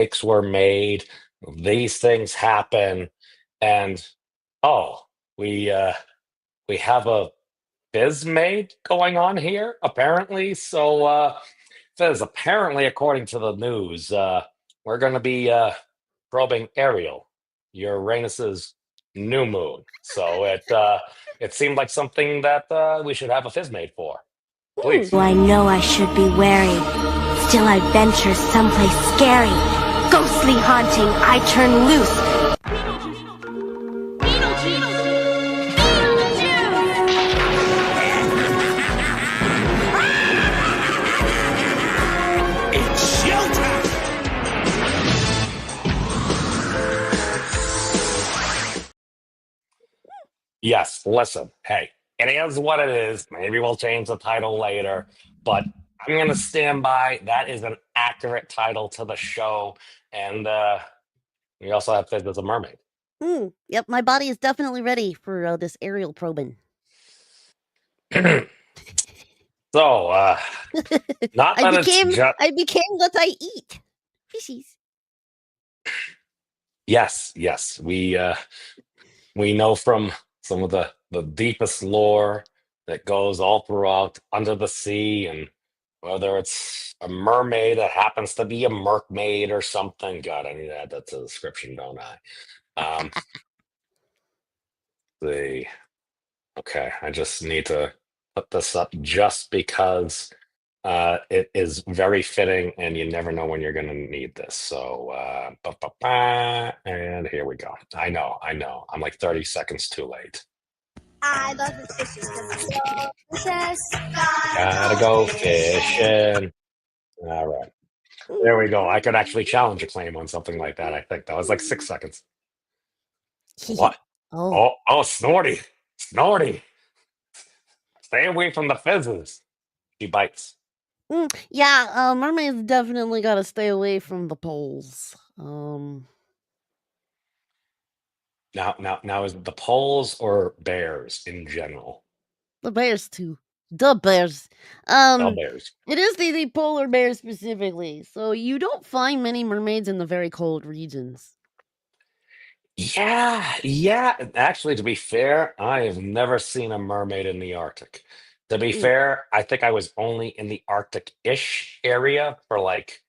mistakes were made, these things happen, and oh, we uh we have a Fyzz made going on here, apparently. So Fyzz, apparently according to the news, we're gonna be probing Ariel, Uranus's new moon. So it seemed like something that we should have a Fyzz made for. Please. I know I should be wary. Still I venture someplace scary. Ghostly haunting, I turn loose. It's showtime! Yes, listen, hey, it is what it is. Maybe we'll change the title later, but I'm going to stand by. That is an accurate title to the show. And we also have Fyzz as a mermaid. Yep, my body is definitely ready for this Ariel probing. So, not that it's just. I became what I eat. Fishies. Yes, we know from some of the deepest lore that goes all throughout under the sea, and whether it's a mermaid that happens to be a mermaid or something. God, I need to add that to the description, don't I? Okay, I just need to put this up just because it is very fitting, and you never know when you're going to need this. So, and here we go. I know. I'm like 30 seconds too late. I love the fishes because Gotta go fishing. All right. There we go. I could actually challenge a claim on something like that. I think that was like 6 seconds. What? Oh. Oh, Snorty. Stay away from the fizzes. She bites. Yeah, mermaids definitely gotta stay away from the poles. Now, is it the poles or bears in general? The bears too. The bears. The bears. It is the polar bear specifically. So you don't find many mermaids in the very cold regions. Yeah. Actually, to be fair, I have never seen a mermaid in the Arctic. To be fair, I think I was only in the Arctic-ish area for like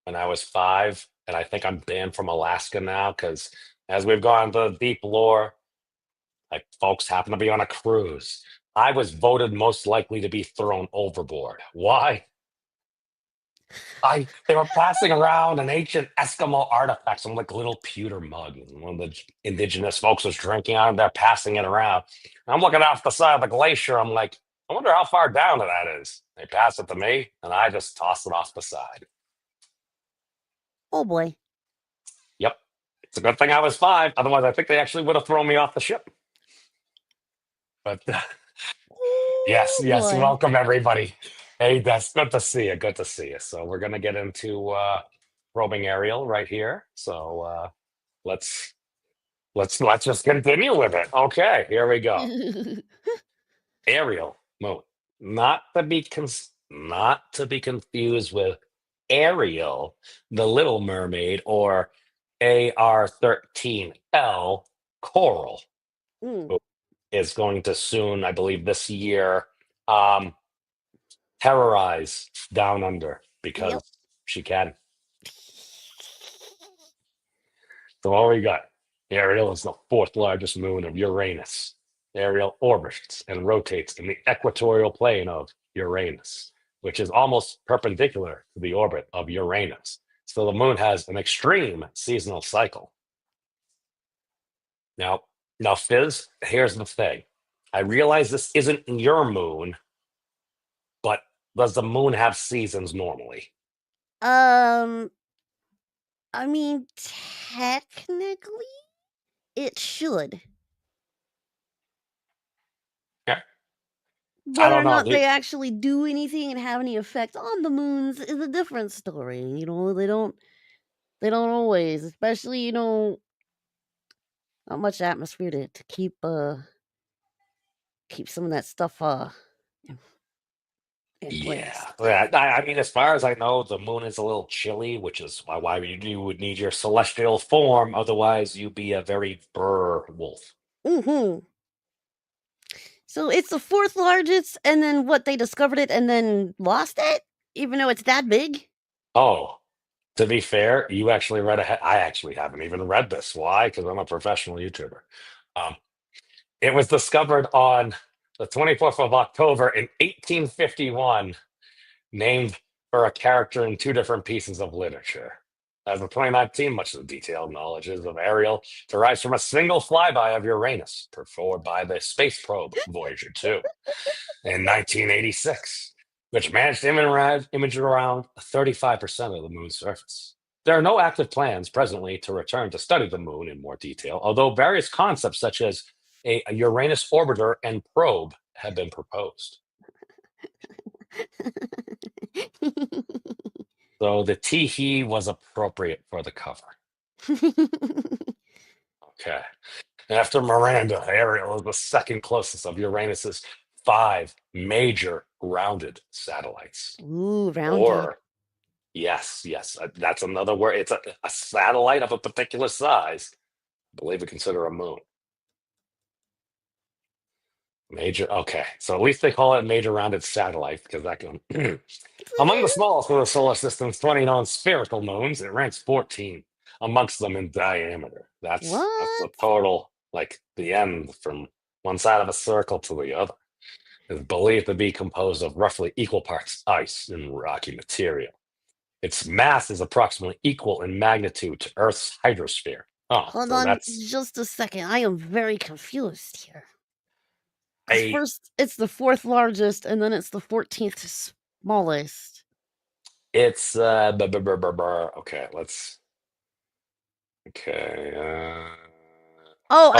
when I was 5, and I think I'm banned from Alaska now because as we've gone to deep lore, like folks happen to be on a cruise. I was voted most likely to be thrown overboard. Why? They were passing around an ancient Eskimo artifact, some like little pewter mug, and one of the indigenous folks was drinking out of there, passing it around. And I'm looking off the side of the glacier. I'm like, I wonder how far down that is. They pass it to me, and I just toss it off the side. Oh boy. Yep. It's a good thing I was 5. Otherwise, I think they actually would have thrown me off the ship. But yes, boy. welcome everybody. Hey, that's good to see you. Good to see you. So we're gonna get into probing Ariel right here. So let's just continue with it. Okay, here we go. Ariel moon, not to be confused with Ariel, the Little Mermaid, or AR-13L Coral, who is going to soon, I believe, this year, terrorize Down Under because she can. So what we got? Ariel is the 4th largest moon of Uranus. Ariel orbits and rotates in the equatorial plane of Uranus, which is almost perpendicular to the orbit of Uranus. So the moon has an extreme seasonal cycle. Now, Fyzz, here's the thing. I realize this isn't your moon, but does the moon have seasons normally? I mean, technically, it should. Yeah. Whether or not they actually do anything and have any effect on the moons is a different story. You know, they don't always, especially, you know, not much atmosphere to keep some of that stuff Yeah. Impressed. I mean, as far as I know, the moon is a little chilly, which is why you would need your celestial form. Otherwise, you'd be a very brr wolf. Mm-hmm. So it's the fourth largest, and then what? They discovered it and then lost it, even though it's that big. Oh, to be fair, you actually read ahead. I actually haven't even read this. Why? Because I'm a professional YouTuber. Um, it was discovered on the 24th of October in 1851, named for a character in two different pieces of literature. As of 2019, much of the detailed knowledge of Ariel derives from a single flyby of Uranus performed by the space probe Voyager 2 in 1986, which managed to image around 35% of the moon's surface. There are no active plans presently to return to study the moon in more detail, although various concepts such as a Uranus orbiter and probe have been proposed. So the tee was appropriate for the cover. Okay. After Miranda, Ariel is the second closest of Uranus's 5 major grounded satellites. Ooh, rounded. Or, yes, that's another word. It's a satellite of a particular size. I believe we consider a moon. Major, okay. So at least they call it a major rounded satellite because that can. Among the smallest of the solar system's 20 known spherical moons, it ranks 14 amongst them in diameter. That's a What? total, like the end from one side of a circle to the other. Is believed to be composed of roughly equal parts ice and rocky material. Its mass is approximately equal in magnitude to Earth's hydrosphere. Oh, Hold so on that's just a second. I am very confused here. Because a first it's the fourth largest, and then it's the 14th smallest. it's okay, let's okay. Oh, Oh,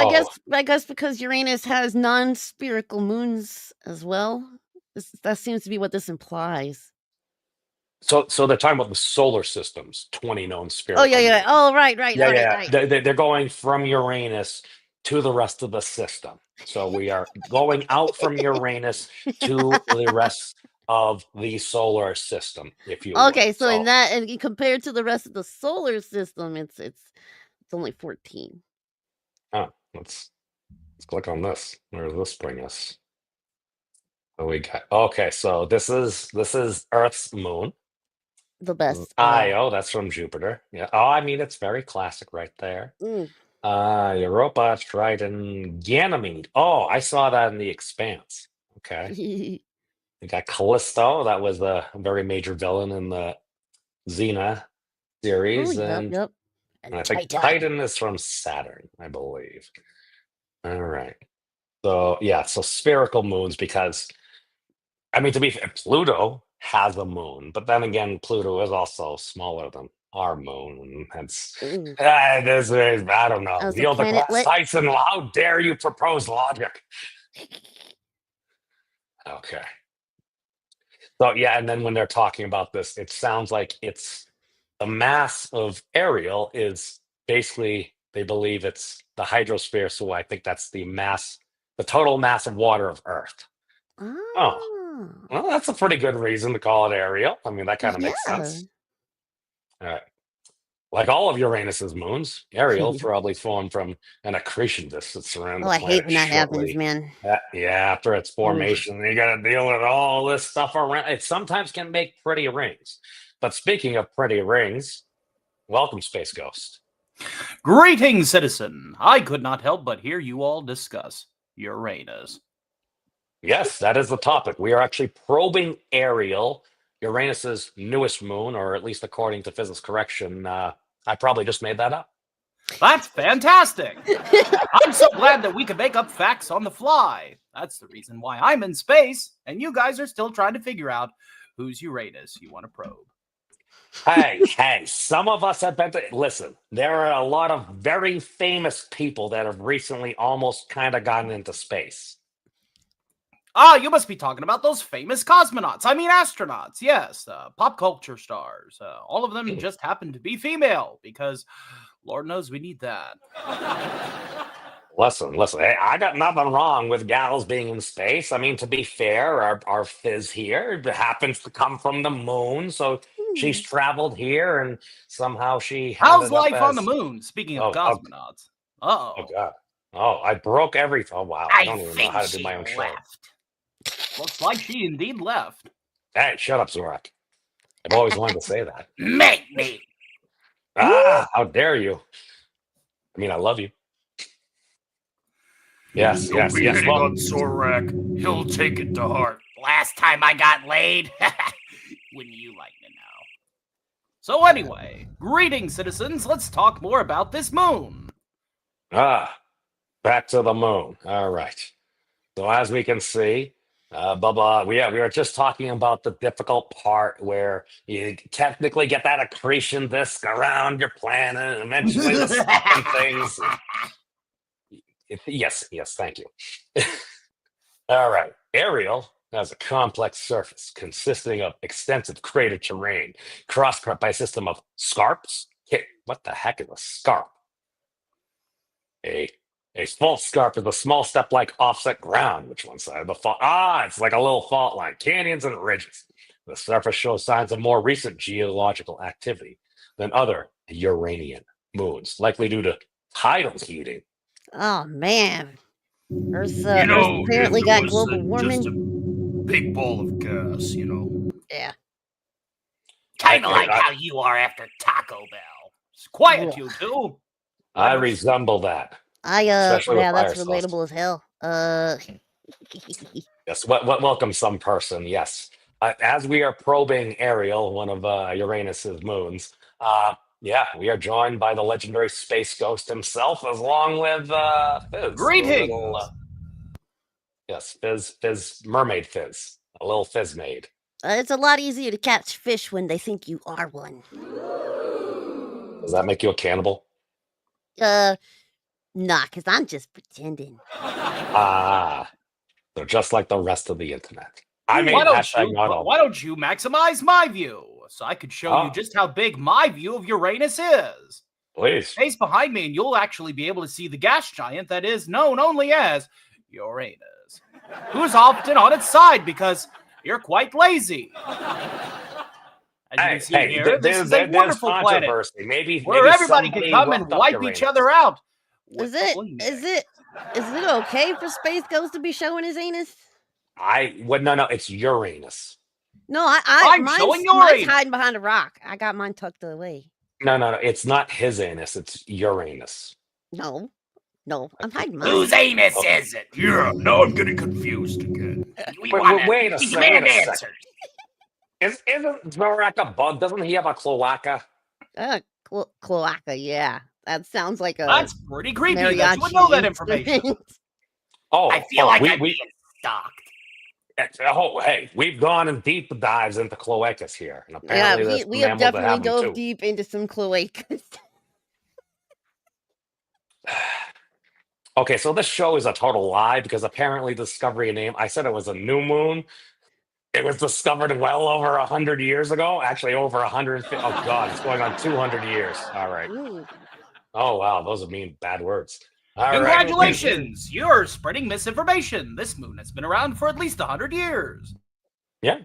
I guess because Uranus has non-spherical moons as well. That seems to be what this implies. so they're talking about the solar system's 20 known Oh, yeah, spherical yeah. moons. Oh, right. Yeah, All right, yeah. right. They're going from Uranus to the rest of the system. So we are going out from Uranus to the rest of the solar system, if you will. Okay, so in So, that and compared to the rest of the solar system, it's only 14. oh, let's click on this. Where does this bring us? Oh, we got okay. So this is Earth's moon. The best. Io, that's from Jupiter. Yeah. Oh, I mean it's very classic right there. Mm. Europa, Triton, Ganymede. Oh, I saw that in The Expanse. Okay. We got Callisto. That was a very major villain in the Xena Oh, series. yep, And yep. And I think Titan. Titan is from Saturn, I believe. All right. So, yeah, so spherical moons, because, I mean, to be fair, Pluto has a moon, but then again, Pluto is also smaller than our moon. And it's, Ooh. this is, I don't know. As a Neil deGrasse planetlet. Tyson, how dare you propose logic? Okay. So yeah, and then when they're talking about this, it sounds like it's the mass of Ariel is basically they believe it's the hydrosphere. So I think that's the total mass of water of Earth. Oh, Ah. well, that's a pretty good reason to call it Ariel. I mean, that kind of makes Yeah. sense. All right. Like all of Uranus's moons, Ariel probably formed from an accretion disk that surrounded Oh, the I hate planet when that happens, shortly. man. Yeah, after its Oof. formation, you got to deal with all this stuff around. It sometimes can make pretty rings. But speaking of pretty rings, welcome, Space Ghost. Greetings, citizen. I could not help but hear you all discuss Uranus. Yes, that is the topic. We are actually probing Ariel, Uranus's newest moon, or at least according to Fyzz's correction. I probably just made that up. That's fantastic. I'm so glad that we could make up facts on the fly. That's the reason why I'm in space, and you guys are still trying to figure out whose Uranus you want to probe. Hey, some of us have been listen, there are a lot of very famous people that have recently almost kind of gotten into space. Ah, you must be talking about those famous cosmonauts. I mean, astronauts. Yes, pop culture stars. All of them just happen to be female because Lord knows we need that. Listen. Hey, I got nothing wrong with gals being in space. I mean, to be fair, our Fyzz here happens to come from the moon, so she's traveled here, and somehow she How's ended up life on the as moon? Speaking of oh cosmonauts. oh god. Oh, I broke everything. Oh wow, I don't even know how to do my own show. Looks like she indeed left. Hey, shut up, Zorak. I've always wanted to say that. Make me. Ah, how dare you? I mean, I love you. Yes. Well, Well, Zorak. He'll take it to heart. Last time I got laid. Wouldn't you like to know? So anyway, greetings, citizens. Let's talk more about this moon. back to the moon. All right. So as we can see, we are just talking about the difficult part where you technically get that accretion disk around your planet, and eventually the second things. Yes, thank you. All right. Ariel has a complex surface consisting of extensive crater terrain, cross-cut by a system of scarps. What the heck is a scarp? A fault scarp is a small step-like offset ground, which one side of the fault? It's like a little fault line, canyons and ridges. The surface shows signs of more recent geological activity than other Uranian moons, likely due to tidal heating. Oh man, Earth apparently got global warming. Just a big ball of gas, Yeah. Kind of like how you are after Taco Bell. It's quiet, you two. I resemble that. That's relatable as hell. Yes, welcome some person, yes. As we are probing Ariel, one of Uranus's moons, we are joined by the legendary space ghost himself, along with Fyzz. Greetings! Yes, Fyzz, mermaid Fyzz, a little Fyzz maid. It's a lot easier to catch fish when they think you are one. Does that make you a cannibal? Nah, because I'm just pretending. So just like the rest of the internet. Why don't you maximize my view so I could show you just how big my view of Uranus is? Please. Face behind me and you'll actually be able to see the gas giant that is known only as Uranus, who's often on its side because you're quite lazy. As you can see here, this is a wonderful planet maybe where everybody can come and wipe each other out. Is it okay for Space Ghost to be showing his anus? No, it's Uranus. No, I'm showing Uranus. Mine's hiding behind a rock. I got mine tucked away. No, it's not his anus. It's Uranus. No, I'm hiding mine. Whose anus is it? Yeah, now I'm getting confused again. Wait a second. Isn't Zorak a bug? Doesn't he have a cloaca? Cloaca, yeah. That sounds like a. That's pretty creepy. You would know that information. I feel like I'm being stalked. Hey, we've gone in deep dives into cloacas here, and apparently we have definitely dove deep into some cloacas. Okay, so this show is a total lie because apparently Discovery name. I said it was a new moon. It was discovered well over 100 years ago. Actually, over 150. Oh God, it's going on 200 years. All right. Ooh. Oh wow, those mean bad words. Congratulations! Right. You're spreading misinformation. This moon has been around for at least 100 years. Yeah.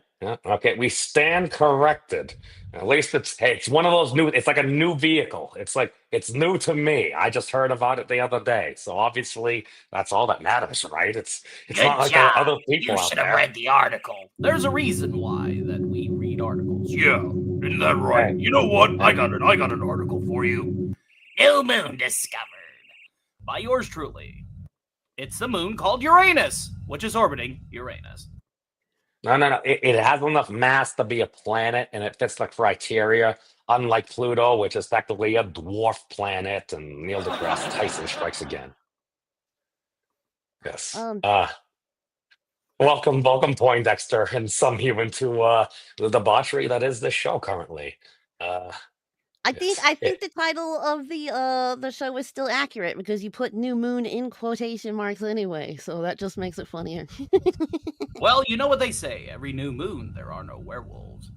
Okay, we stand corrected. At least it's one of those new. It's like a new vehicle. It's new to me. I just heard about it the other day. So obviously that's all that matters, right? It's not like other people. You should have read the article. There's a reason why that we read articles. Yeah, isn't that right? Hey. You know what? I got an article for you. New moon discovered by yours truly. It's the moon called Uranus, which is orbiting Uranus. No. It has enough mass to be a planet, and it fits the criteria. Unlike Pluto, which is effectively a dwarf planet, and Neil deGrasse Tyson strikes again. Yes. Welcome, Poindexter, and some human to the debauchery that is this show currently. I think the title of the show is still accurate because you put new moon in quotation marks anyway, so that just makes it funnier. Well, you know what they say, every new moon there are no werewolves.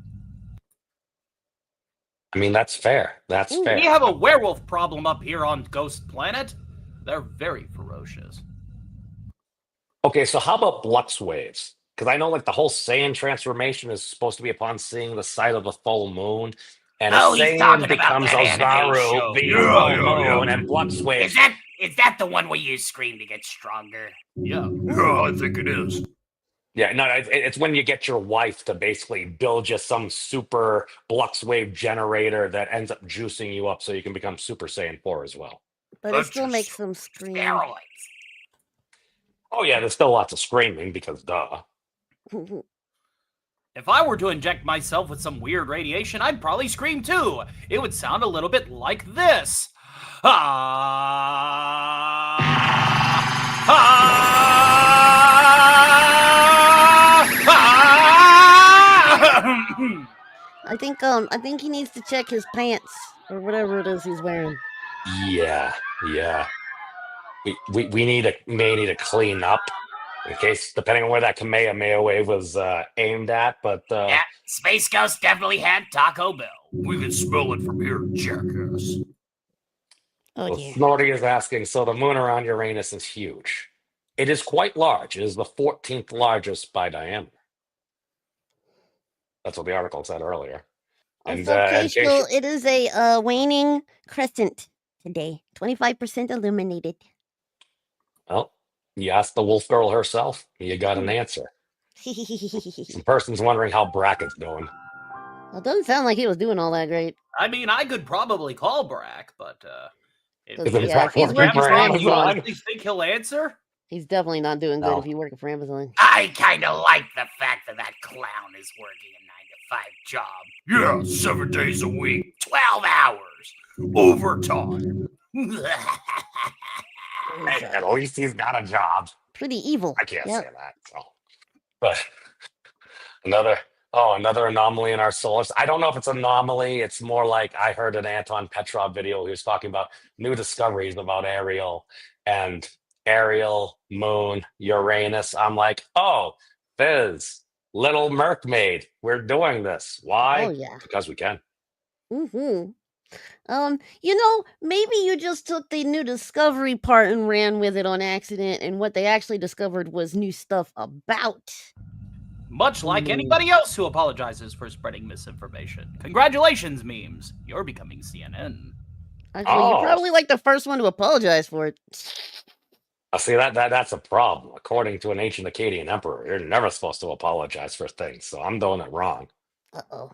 I mean, that's fair. That's fair. We have a werewolf problem up here on Ghost Planet. They're very ferocious. Okay, so how about Blux waves? Because I know like the whole Saiyan transformation is supposed to be upon seeing the sight of the full moon. And a He's Saiyan talking about becomes that anime Ozaru show. via full moon, and Blux waves. Is that the one where you scream to get stronger? Yeah. I think it is. Yeah, no, it's when you get your wife to basically build you some super Blux wave generator that ends up juicing you up so you can become Super Saiyan 4 as well. But it still makes them scream. Steroids. Oh yeah, there's still lots of screaming because duh. If I were to inject myself with some weird radiation, I'd probably scream too. It would sound a little bit like this. I think he needs to check his pants or whatever it is he's wearing. Yeah. We may need to clean up in case, depending on where that Kamehameha wave was aimed at. But yeah, Space Ghost definitely had Taco Bell. We can smell it from here, jackass. Oh dear. Snorty is asking, so the moon around Uranus is huge. It is quite large. It is the 14th largest by diameter. That's what the article said earlier. And Occasional, it is a waning crescent today. 25% illuminated. Well, you asked the wolf girl herself. You got an answer. Some person's wondering how Brackett's doing. Well, it doesn't sound like he was doing all that great. I mean, I could probably call Brack, but if he's working for Amazon, you think he'll answer? He's definitely not doing good if he's working for Amazon. I kind of like the fact that clown is working a 9-to-5 job. Yeah, 7 days a week. 12 hours. Overtime. Hey, at least he's got a job. Pretty evil. I can't say that. So. But another anomaly in our solar system. I don't know if it's an anomaly. It's more like I heard an Anton Petrov video. He was talking about new discoveries about Ariel and Ariel, Moon, Uranus. I'm like, oh, Fyzz, Little Mercmaid. We're doing this. Why? Oh, yeah. Because we can. Mm-hmm. Maybe you just took the new discovery part and ran with it on accident, and what they actually discovered was new stuff about. Much like anybody else who apologizes for spreading misinformation. Congratulations, memes. You're becoming CNN. Actually, you're probably like the first one to apologize for it. See, that's a problem. According to an ancient Akkadian emperor, you're never supposed to apologize for things, so I'm doing it wrong. Uh-oh.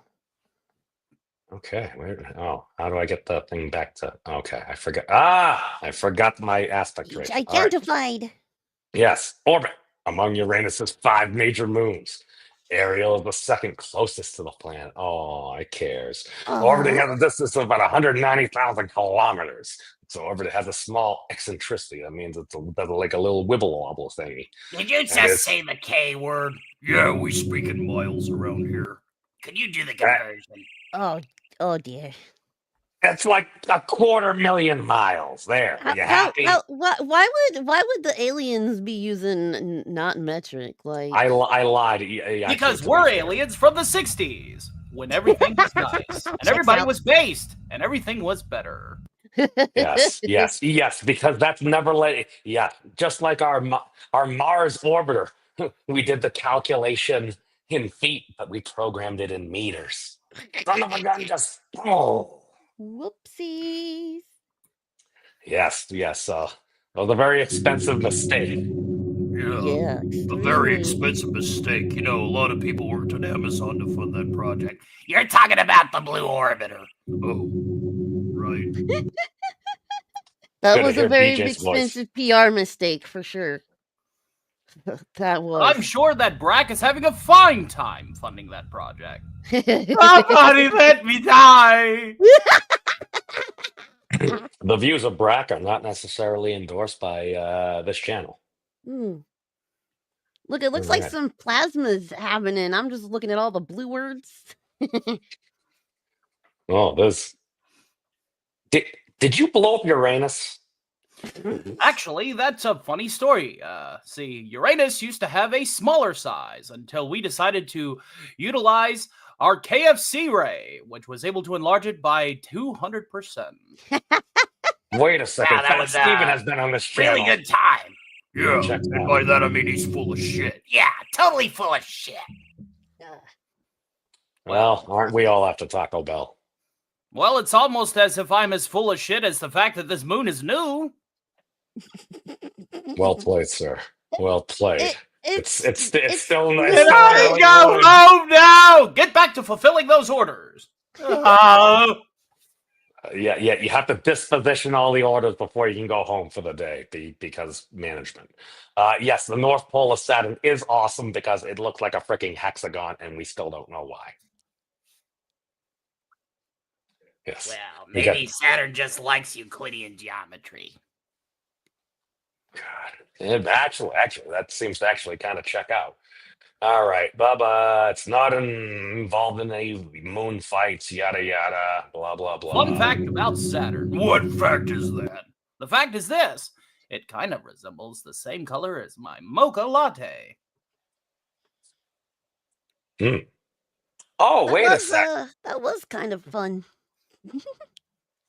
Okay, how do I get the thing back to... Okay, I forgot. I forgot my aspect ratio. Identified. Right. Yes, orbit among Uranus's 5 major moons. Ariel is the second closest to the planet. Oh, I cares. Orbit has a distance of about 190,000 kilometers. So orbit has a small eccentricity. That means it's like a little wibble-wobble thingy. Did you just say the K word? Yeah, we speak in miles around here. Could you do the conversion? Oh dear. It's like 250,000 miles. There. Are you happy? Why would the aliens be using not metric? Like I lied. Because we're aliens from the 60s, when everything was nice and everybody was based and everything was better. Yes. Because that's never let. Yeah, just like our Mars orbiter, we did the calculation in feet, but we programmed it in meters. Son of a gun, just whoopsies. Yes. It was a very expensive mistake. Yeah, a very expensive mistake. A lot of people worked on Amazon to fund that project. You're talking about the Blue Orbiter. Oh, right. That was a very expensive PR mistake for sure. That was. I'm sure that Brack is having a fine time funding that project. Somebody let me die! The views of Brack are not necessarily endorsed by this channel. Look, it looks like some plasma's happening. I'm just looking at all the blue words. Oh, this. Did you blow up Uranus? Actually, that's a funny story. See, Uranus used to have a smaller size until we decided to utilize our KFC ray, which was able to enlarge it by 200%. Wait a second. Wow, that was Steven has been on this channel. really good time. Yeah, Check it and out. by that I mean he's full of shit. Yeah, totally full of shit. Well, aren't we all after Taco Bell? Well, it's almost as if I'm as full of shit as the fact that this moon is new. Well played, sir. Well played. It's still nice. Get out and go home now! Get back to fulfilling those orders. Yeah, you have to disposition all the orders before you can go home for the day because management. Yes, the North Pole of Saturn is awesome because it looks like a freaking hexagon, and we still don't know why. Yes. Well, maybe Saturn just likes Euclidean geometry. God. Actually, that seems to actually kind of check out. All right, Bubba, it's not involved in any moon fights, yada, yada, blah, blah, blah. Fun fact about Saturn. What fact is that? The fact is this. It kind of resembles the same color as my mocha latte. Oh, wait a sec. That was kind of fun.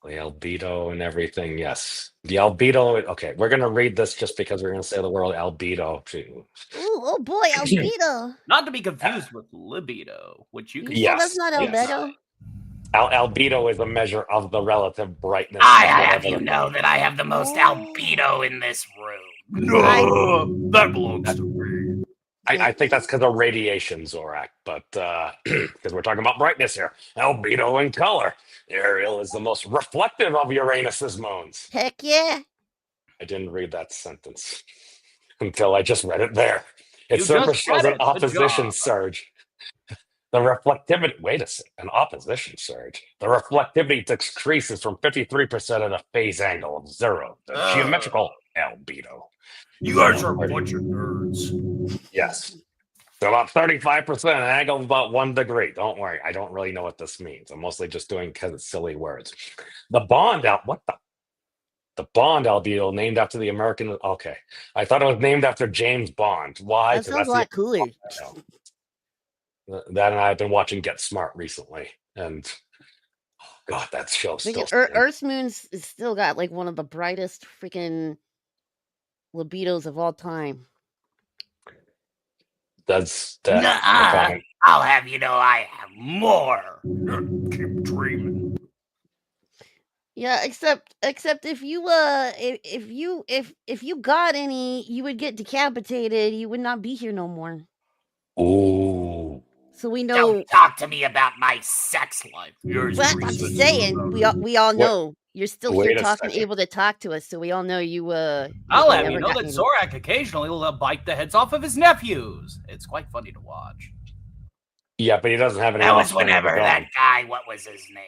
The albedo and everything, yes. The albedo, okay, we're going to read this just because we're going to say the word albedo. Ooh, oh boy, albedo. Not to be confused with libido, which you can... Yes. That's not albedo. Albedo is a measure of the relative brightness. I have you know that I have the most albedo in this room. No, that belongs to me. I think that's because of radiation, Zorak, but because we're talking about brightness here. Albedo and color. Ariel is the most reflective of Uranus's moons. Heck yeah. I didn't read that sentence until I just read it there. Its You surface just shows read an it. Good opposition job. surge. The reflectivity, wait a second, an opposition surge. The reflectivity decreases from 53% at a phase angle of 0. The geometrical albedo. You guys are a bunch of nerds. Yes. So about 35%, an angle of about 1 degree. Don't worry, I don't really know what this means. I'm mostly just doing because it's silly words. The bond the Bond albedo named after the American. Okay, I thought it was named after James Bond. Why? That sounds a lot cooler. That and I have been watching Get Smart recently, and God, that show's still. Earth's moon's still got like one of the brightest freaking libidos of all time. That's that. Nuh-uh. I'll have you know I have more. Keep dreaming. Yeah, except if you if you got any, you would get decapitated. You would not be here no more. Ooh. So we know. Don't talk to me about my sex life. But I'm saying we all know you're still here talking, able to talk to us. So we all know you. I'll have you know that Zorak occasionally will bite the heads off of his nephews. It's quite funny to watch. Yeah, but he doesn't have any. That was whenever that guy. What was his name?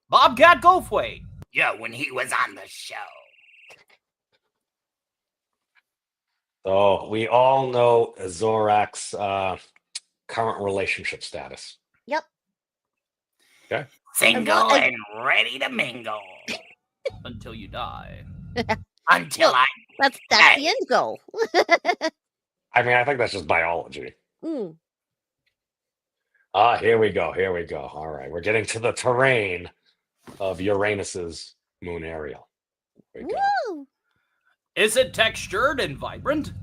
Bobcat Goldthwait. Yeah, when he was on the show. So we all know Zorak's current relationship status. Yep. Okay. Single and ready to mingle. Until you die. Until That's the end goal. I mean, I think that's just biology. Mm. Here we go. All right, we're getting to the terrain of Uranus's moon Ariel. Here we go. Woo! Is it textured and vibrant?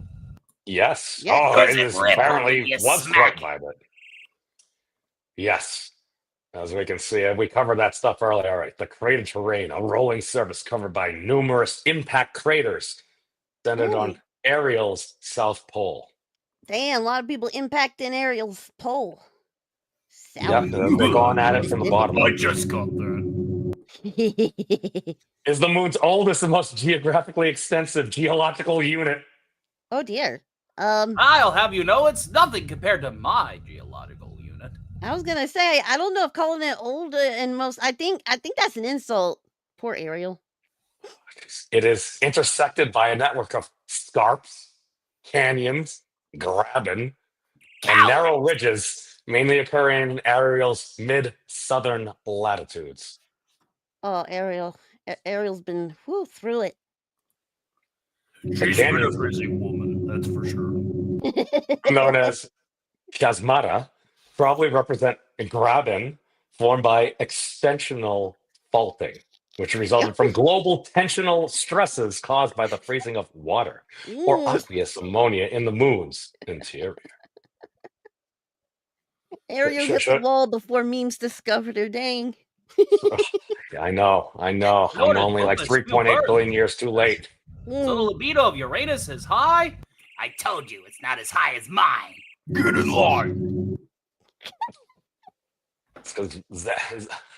Yes. Yes. Oh, Does it it is ripple apparently when you was smack quite vibrant. Yes. As we can see, we covered that stuff earlier. All right, the crater terrain, a rolling surface covered by numerous impact craters centered on Ariel's south pole. Damn, a lot of people impacting Ariel's pole. Yep, they're going at it from the bottom. I just got that. Is the moon's oldest and most geographically extensive geological unit. Oh dear. I'll have you know it's nothing compared to my geological unit. I was gonna say, I don't know if calling it old and most. I think that's an insult. Poor Ariel. It is intersected by a network of scarps, canyons, graben, and narrow ridges, mainly occurring in Ariel's mid-southern latitudes. Oh, Ariel. Ariel's been through it. She's been a crazy woman, that's for sure. Known as chasmata, probably represent a graben formed by extensional faulting. which resulted from global tensional stresses caused by the freezing of water or aqueous ammonia in the moon's interior. Ariel hit the wall before memes discovered her. Dang. I know. I'm only like 3.8 billion years too late. So the libido of Uranus is high? I told you it's not as high as mine. Get in line. It's because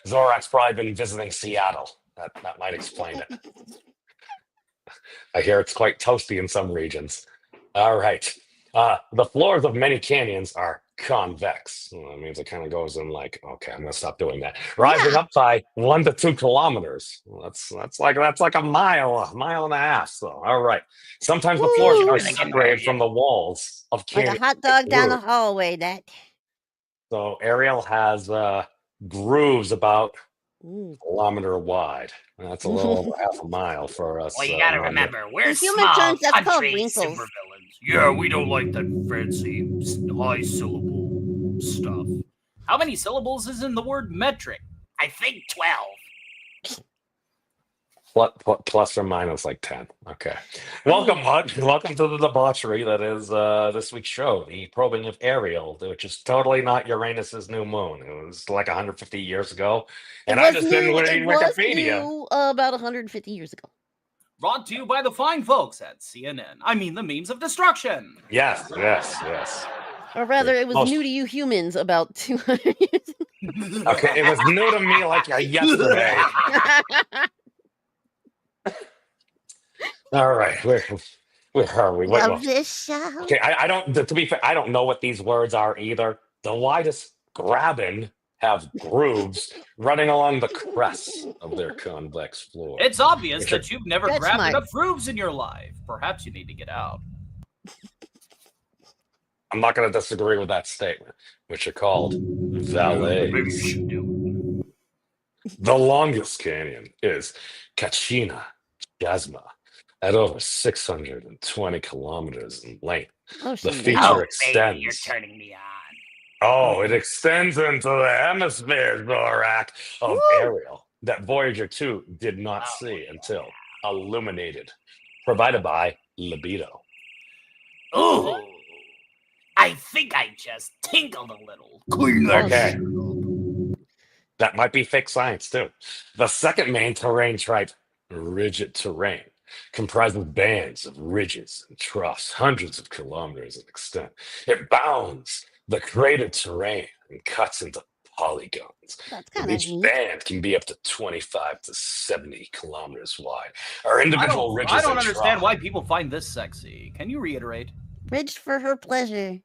Zorak's probably been visiting Seattle. That might explain it. I hear it's quite toasty in some regions. All right. The floors of many canyons are convex. Well, that means it kind of goes in like, okay, I'm gonna stop doing that. Rising up by 1 to 2 kilometers. Well, that's like a mile and a half. So, all right. Sometimes the floors are separated from the walls of canyons. Like a hot dog down the hallway. So Ariel has grooves about a kilometer wide. That's a little over half a mile for us. Well, you gotta remember, we're human small terms, that's called country wrinkles. supervillains. Yeah, we don't like that fancy high syllable stuff. How many syllables is in the word metric? I think 12. Plus or minus like 10. Okay. Welcome, Hud. Welcome to the debauchery that is this week's show, the probing of Ariel, which is totally not Uranus's new moon. It was like 150 years ago. And I just didn't read Wikipedia. About 150 years ago. Brought to you by the fine folks at CNN. I mean, the memes of destruction. Yes. Or rather, it was new to you humans about 200 years ago. Okay, it was new to me like yesterday. All right, where are we? Love this show. Okay, I don't. To be fair, I don't know what these words are either. The widest graben have grooves running along the crests of their convex floor. It's obvious that you've never grabbed enough grooves in your life. Perhaps you need to get out. I'm not going to disagree with that statement, which are called valets. Maybe you should do it. The longest canyon is Kachina Jasma, at over 620 kilometers in length. The feature extends. Baby, you're turning me on. Oh, it extends into the hemisphere, Zorak, of Ariel that Voyager 2 did not see until illuminated. Provided by Libido. Ooh, I think I just tinkled a little. Clean that okay. shit up. That might be fake science, too. The second main terrain type, rigid terrain, comprises bands of ridges and troughs, hundreds of kilometers in extent. It bounds the cratered terrain and cuts into polygons. Each band can be up to 25 to 70 kilometers wide. Our individual ridges I don't understand why people find this sexy. Can you reiterate? Ridge for her pleasure.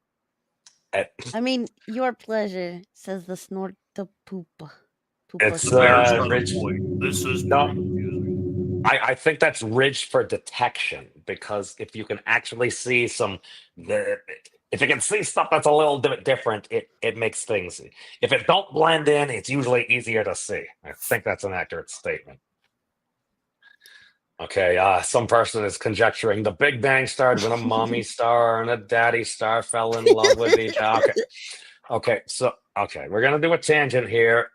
I mean, your pleasure, says the snortapoopa. It's ridge. This is I think that's ridge for detection, because if you can actually see if you can see stuff that's a little bit different, it makes things. If it don't blend in, it's usually easier to see. I think that's an accurate statement. Okay, some person is conjecturing the Big Bang started when a mommy star and a daddy star fell in love with each other. Okay, we're gonna do a tangent here.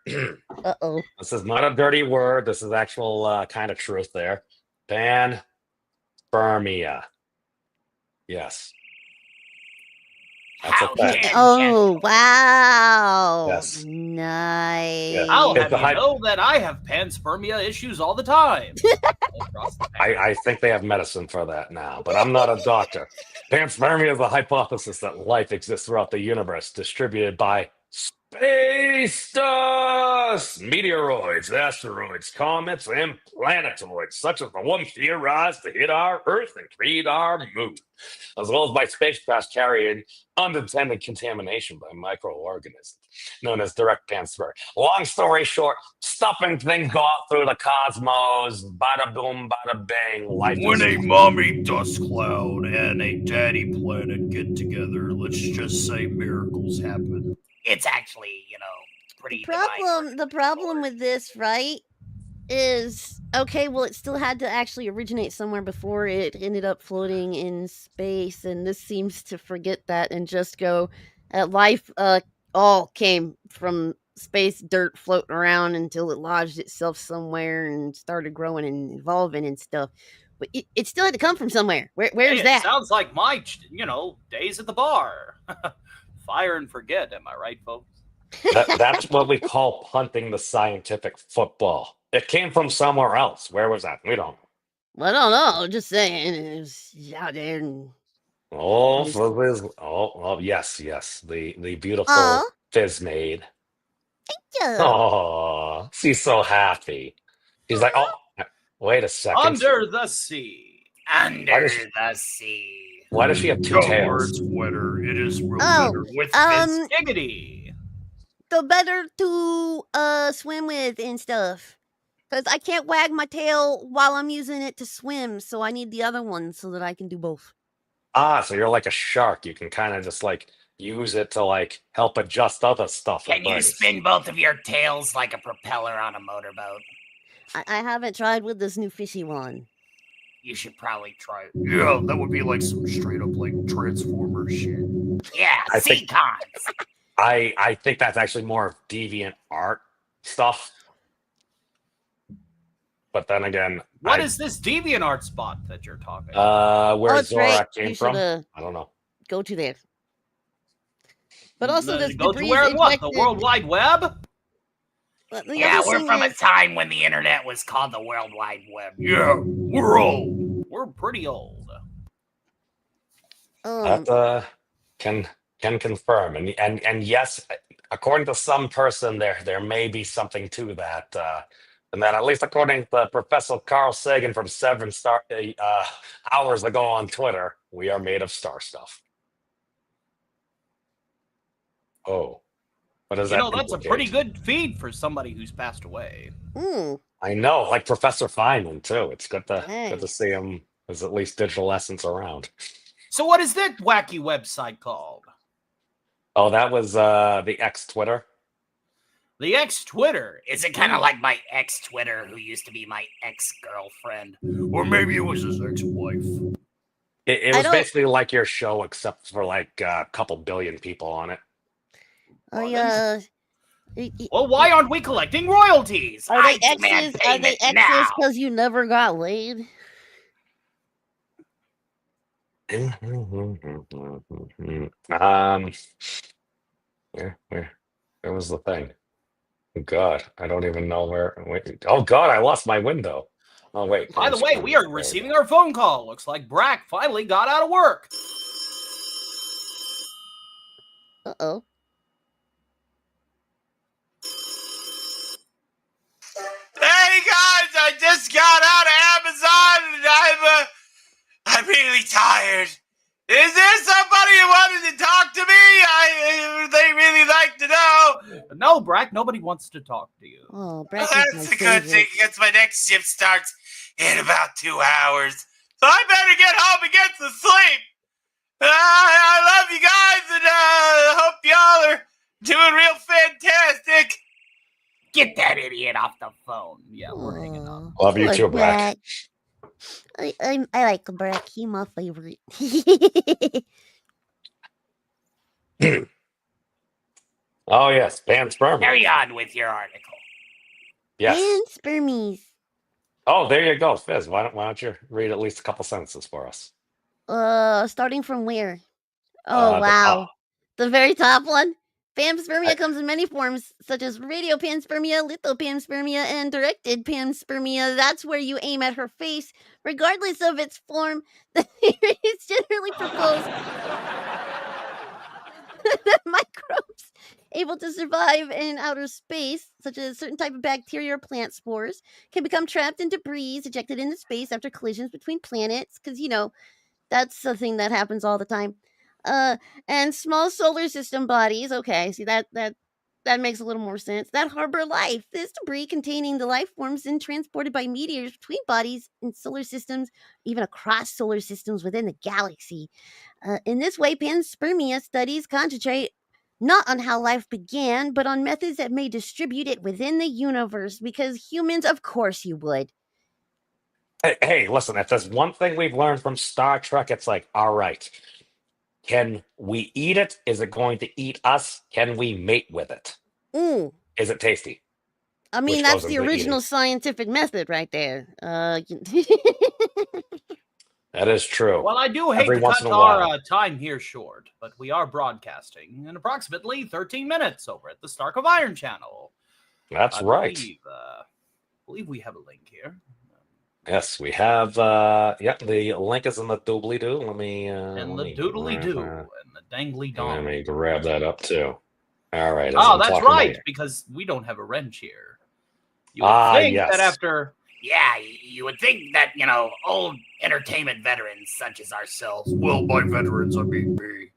Uh-oh. This is not a dirty word. This is actual kind of truth there. Panspermia. Yes. That's a fact. Oh, wow. Yes. Nice. Yeah. I'll have you know that I have panspermia issues all the time. I think they have medicine for that now, but I'm not a doctor. Panspermia is the hypothesis that life exists throughout the universe, distributed by space dust, meteoroids, asteroids, comets, and planetoids, such as the one theorized to hit our Earth and create our moon, as well as by spacecraft carrying unintended contamination by microorganisms, known as direct panspermia. Long story short, stuffing things go out through the cosmos, bada boom, bada bang. Life when a mommy dust cloud and a daddy planet get together, let's just say miracles happen. It's actually, pretty. The problem with this, right, is it still had to actually originate somewhere before it ended up floating in space, and this seems to forget that and just go, life all came from space dirt floating around until it lodged itself somewhere and started growing and evolving and stuff. But it still had to come from somewhere. Where's that? Sounds like my, days at the bar. Fire and forget, am I right, folks? That's what we call punting the scientific football. It came from somewhere else. Where was that? We don't. I don't know. Just saying, it was out there. And... Oh, yes, the beautiful Fyzz maid. Yeah. Oh, she's so happy. She's like, oh, wait a second. Under the sea. Under the sea. Why does she have two tails? It's wetter. It is real better with Fyzz diggity. The better to swim with and stuff. Because I can't wag my tail while I'm using it to swim, so I need the other one so that I can do both. So you're like a shark. You can kind of just like use it to like help adjust other stuff. Can you spin both of your tails like a propeller on a motorboat? I haven't tried with this new fishy one. You should probably try it. Yeah, that would be like some straight up like Transformer shit. Yeah, cons. I think that's actually more of deviant art stuff. But then again, what is this deviant art spot that you're talking about? Where Zora came from? I don't know. Go to there. But also, this go to where and what? The World Wide Web? Yeah, we're from a time when the internet was called the World Wide Web. Yeah, we're old. We're pretty old. That can confirm, and yes, according to some person, there may be something to that. And then, at least according to Professor Carl Sagan from 7 hours ago on Twitter, we are made of star stuff. Oh, what is that? That's a pretty good feed for somebody who's passed away. I know, like Professor Feynman too. It's good to see him as at least digital essence around. So, what is that wacky website called? Oh, that was the ex-Twitter. The ex-Twitter? Is it kind of like my ex-Twitter who used to be my ex-girlfriend? Or maybe it was his ex-wife. It was basically like your show, except for like a couple billion people on it. Well, why aren't we collecting royalties? Are they exes because you never got laid? Where was the thing? God, I don't even know where. Wait, oh God, I lost my window. Oh wait. By the way, we are receiving our phone call. Looks like Brack finally got out of work. Uh-oh. Hey guys, I just got out of Amazon and I'm really tired. Is there somebody who wanted to talk to me? They really like to know. No, Brack, nobody wants to talk to you. Oh, Brack, that's a good thing because my next shift starts in about 2 hours. So I better get home and get some sleep. I love you guys and hope y'all are doing real fantastic. Get that idiot off the phone. Yeah, we're hanging up. Love you too, Brack. I like Brack. He's my favorite. Oh yes, panspermia. Carry on with your article. Yes. Panspermies. Oh, there you go, Fyzz. Why don't you read at least a couple sentences for us? Starting from where? Oh wow, the very top one. Panspermia comes in many forms, such as radio panspermia, little panspermia, and directed panspermia. That's where you aim at her face, regardless of its form. The theory is generally proposed that microbes able to survive in outer space, such as certain type of bacteria or plant spores, can become trapped in debris ejected into space after collisions between planets, because, that's the thing that happens all the time. And small solar system bodies. Okay, see that makes a little more sense. That harbor life. This debris containing the life forms and transported by meteors between bodies in solar systems, even across solar systems within the galaxy. In this way, panspermia studies concentrate not on how life began, but on methods that may distribute it within the universe. Because humans, of course, you would. Hey, listen. If there's one thing we've learned from Star Trek, it's like, all right. Can we eat it? Is it going to eat us? Can we mate with it? is it tasty? I mean, Which that's goes the into original eating. scientific method right there. That is true. Well, I do hate Every to once cut in a while. our time here short, but we are broadcasting in approximately 13 minutes over at the Stark of Iron channel. That's I right. believe we have a link here. Yes, we have. The link is in the doobly-doo. Let me. And the doodly-doo and the dangly dong. Let me grab that up too. All right. Oh, that's right, because we don't have a wrench here. You would think yes. that after... Yeah, you would think that, old entertainment veterans such as ourselves. Well, by veterans, I mean me.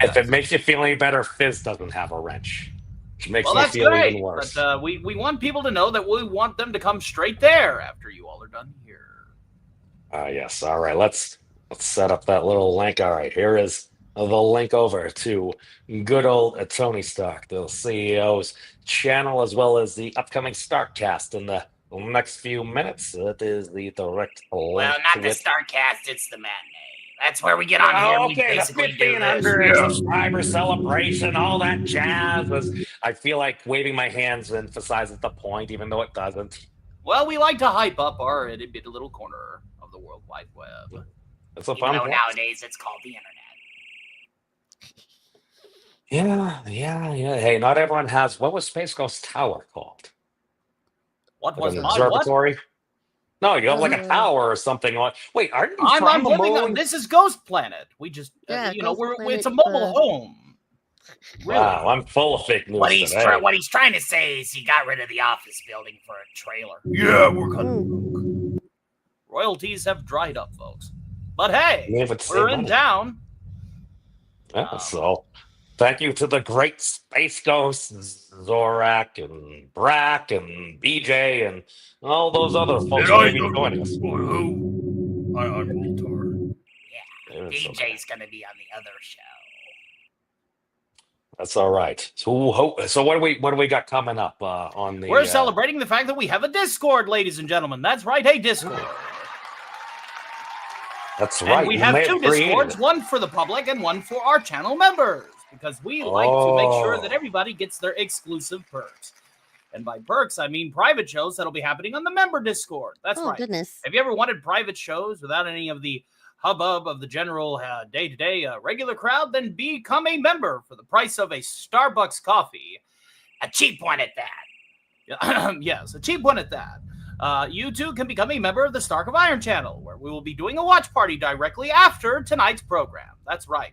If it makes you feel any better, Fyzz doesn't have a wrench. Which makes me that's feel great, even worse. But we want people to know that we want them to come straight there after you all are done here. Yes. All right. Let's set up that little link. All right. Here is the link over to good old Tony Stark, the CEO's channel, as well as the upcoming Starkcast in the next few minutes. That is the direct link. Well, not the Starkcast, it's the matinee. That's where we get on here. Okay, the 1,500 subscriber celebration, all that jazz. I feel like waving my hands emphasizes the point, even though it doesn't. Well, we like to hype up our itty-bitty little corner of the World Wide Web. It's a fun point. Nowadays it's called the internet. Yeah. Hey, not everyone has. What was Space Ghost Tower called? What was an my observatory? what? No, you have like a tower or something. Wait, aren't you I'm the living moon? on. This is Ghost Planet. We just, it's a mobile home. Really? Wow, I'm full of fake news what today. He's trying to say is he got rid of the office building for a trailer. Yeah, we're kind of royalties have dried up, folks. But hey, we're in town. Yeah, so thank you to the great Space Ghosts, Zorak and Brack and BJ and all those other folks who may be joining us. I'm Voltar. Yeah, BJ's going to be on the other show. That's all right. So what do we got coming up on the? We're celebrating the fact that we have a Discord, ladies and gentlemen. That's right, hey Discord. That's right. And we have two Discords, one for the public and one for our channel members, because we like to make sure that everybody gets their exclusive perks. And by perks, I mean private shows that'll be happening on the member Discord. That's right. Goodness. Have you ever wanted private shows without any of the hubbub of the general day-to-day regular crowd? Then become a member for the price of a Starbucks coffee. A cheap one at that. Yes, a cheap one at that. You too can become a member of the Stark of Iron channel, where we will be doing a watch party directly after tonight's program. That's right.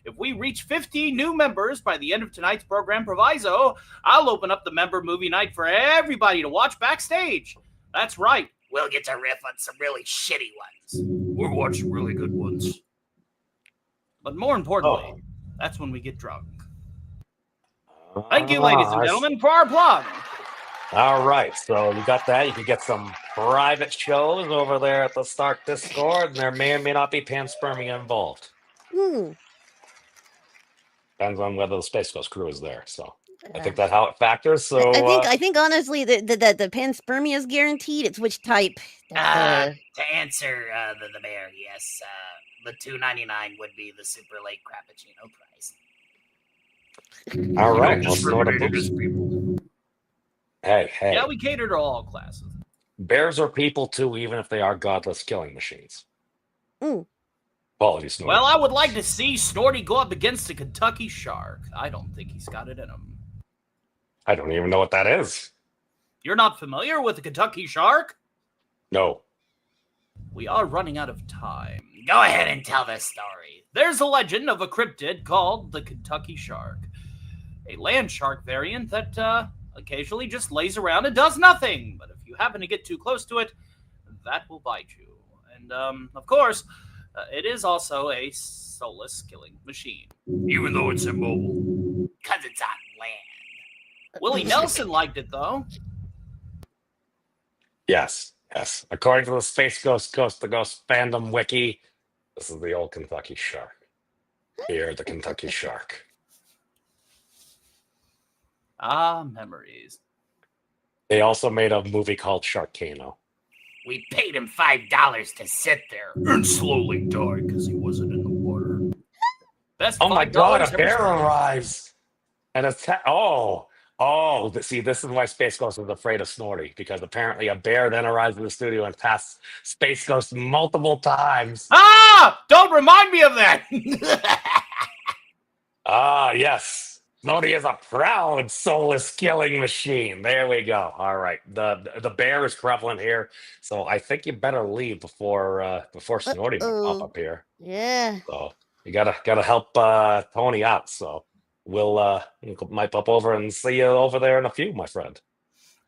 If we reach 50 new members by the end of tonight's program proviso, I'll open up the member movie night for everybody to watch backstage. That's right. We'll get to riff on some really shitty ones. We'll watch some really good ones. But more importantly, that's when we get drunk. Thank you, ladies and gentlemen, for our plug. All right, so you got that. You can get some private shows over there at the Stark Discord, and there may or may not be panspermia involved. Depends on whether the Space Ghost crew is there. So I think that's how it factors. So I think honestly the panspermia is guaranteed. It's which type. To answer the mayor, yes, the $2.99 would be the super late Crappuccino price. All right, let's go to people. Hey. Yeah, we cater to all classes. Bears are people too, even if they are godless killing machines. Apologies, Snorty. Well, I would like to see Snorty go up against a Kentucky Shark. I don't think he's got it in him. I don't even know what that is. You're not familiar with the Kentucky Shark? No. We are running out of time. Go ahead and tell the story. There's a legend of a cryptid called the Kentucky Shark. A land shark variant that occasionally just lays around and does nothing. But if you happen to get too close to it, that will bite you. And, of course, it is also a soulless killing machine. Even though it's immobile. Because it's on land. Willie Nelson liked it, though. Yes. According to the Space Ghost Coast to Ghost fandom wiki, this is the old Kentucky Shark. Here, the Kentucky Shark. Ah, memories. They also made a movie called Sharkano. We paid him $5 to sit there and slowly died because he wasn't in the water. Best oh my God, a bear arrives. And see, this is why Space Ghost is afraid of Snorty, because apparently a bear then arrives in the studio and tasks Space Ghost multiple times. Ah! Don't remind me of that! Yes. Snorty is a proud, soulless killing machine. There we go. All right. The bear is prevalent here, so I think you better leave before Snorty might pop up here. Yeah. So you gotta help Tony out. So we'll might pop over and see you over there in a few, my friend.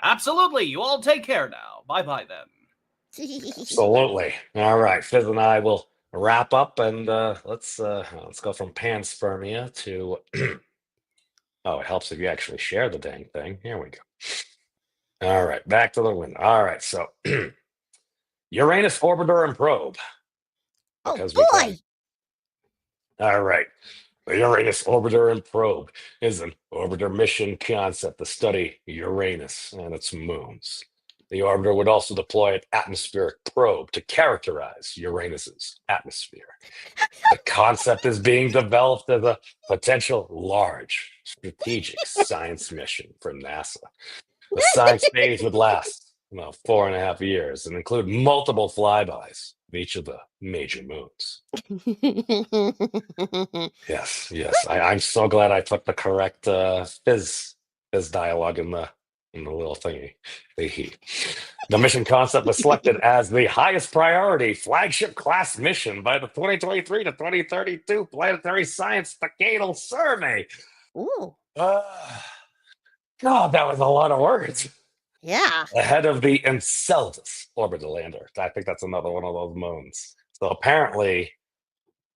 Absolutely. You all take care now. Bye-bye then. Absolutely. All right. Fyzz and I will wrap up, and let's go from panspermia to oh, it helps if you actually share the dang thing. Here we go. All right, back to the window. All right, so Uranus orbiter and probe. Oh Because boy! All right. The Uranus orbiter and probe is an orbiter mission concept to study Uranus and its moons. The orbiter would also deploy an atmospheric probe to characterize Uranus's atmosphere. The concept is being developed as a potential large strategic science mission for NASA. The science phase would last 4.5 years and include multiple flybys of each of the major moons. Yes. I'm so glad I put the correct Fyzz dialogue in the little thingy. The mission concept was selected as the highest priority flagship class mission by the 2023 to 2032 Planetary Science Decadal Survey. Ooh. God, that was a lot of words. Yeah. Ahead of the Enceladus orbital lander. I think that's another one of those moons. So apparently,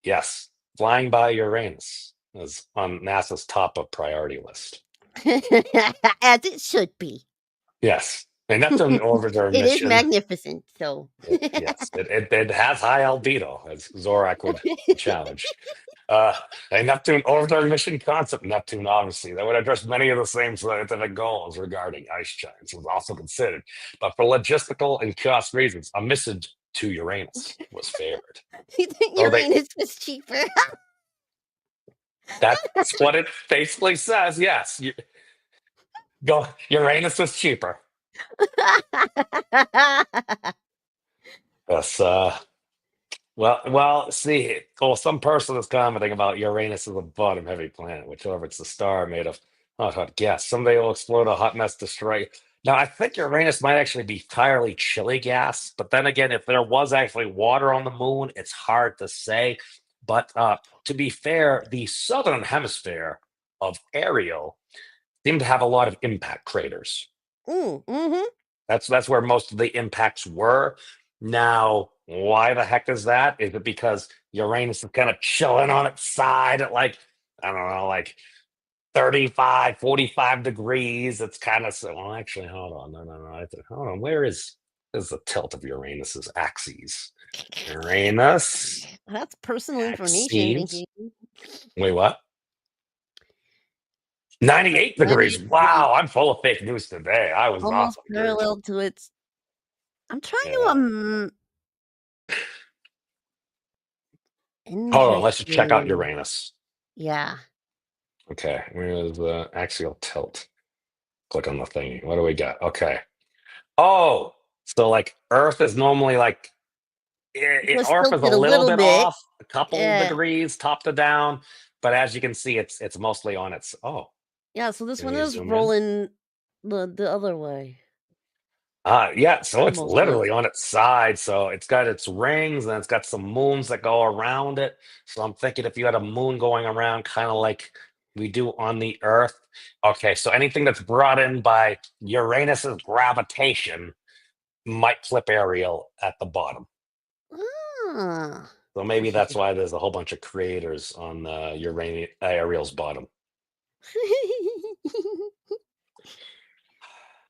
yes, flying by Uranus is on NASA's top of priority list. As it should be. Yes. And that's an orbiter It mission. is magnificent, so. Yes, it has high albedo, as Zorak would challenge. A Neptune orbiter mission concept, Neptune, obviously, that would address many of the same scientific goals regarding ice giants was also considered. But for logistical and cost reasons, a mission to Uranus was favored. You think Uranus was cheaper? That's what it basically says, yes. Uranus was cheaper. Yes, well, see, some person is commenting about Uranus as a bottom-heavy planet, which orbits the star made of hot gas. Someday it will explode a hot mess, destroy. Now, I think Uranus might actually be entirely chilly gas, but then again, if there was actually water on the moon, it's hard to say. But to be fair, the southern hemisphere of Ariel seemed to have a lot of impact craters. Mm-hmm. That's where most of the impacts were. Now, why the heck is that? Is it because Uranus is kind of chilling on its side at I don't know, 35, 45 degrees? It's kind of actually, hold on. No. Hold on. Where is the tilt of Uranus's axes? Uranus. That's personal information. Wait, what? 98 degrees. Wow, I'm full of fake news today. I was almost awesome, parallel to its. I'm trying to Hold on, let's just check out Uranus. Yeah. Okay, where's the axial tilt? Click on the thingy. What do we got? Okay. Oh, so Earth is normally Earth is a little bit off, a couple degrees top to down, but as you can see, it's mostly on its. Oh. Yeah, so this one is rolling the other way. Yeah, so it's literally on its side. So it's got its rings and it's got some moons that go around it. So I'm thinking if you had a moon going around kind of like we do on the Earth. Okay, so anything that's brought in by Uranus's gravitation might flip Ariel at the bottom. Ah. So maybe that's why there's a whole bunch of craters on Ariel's bottom.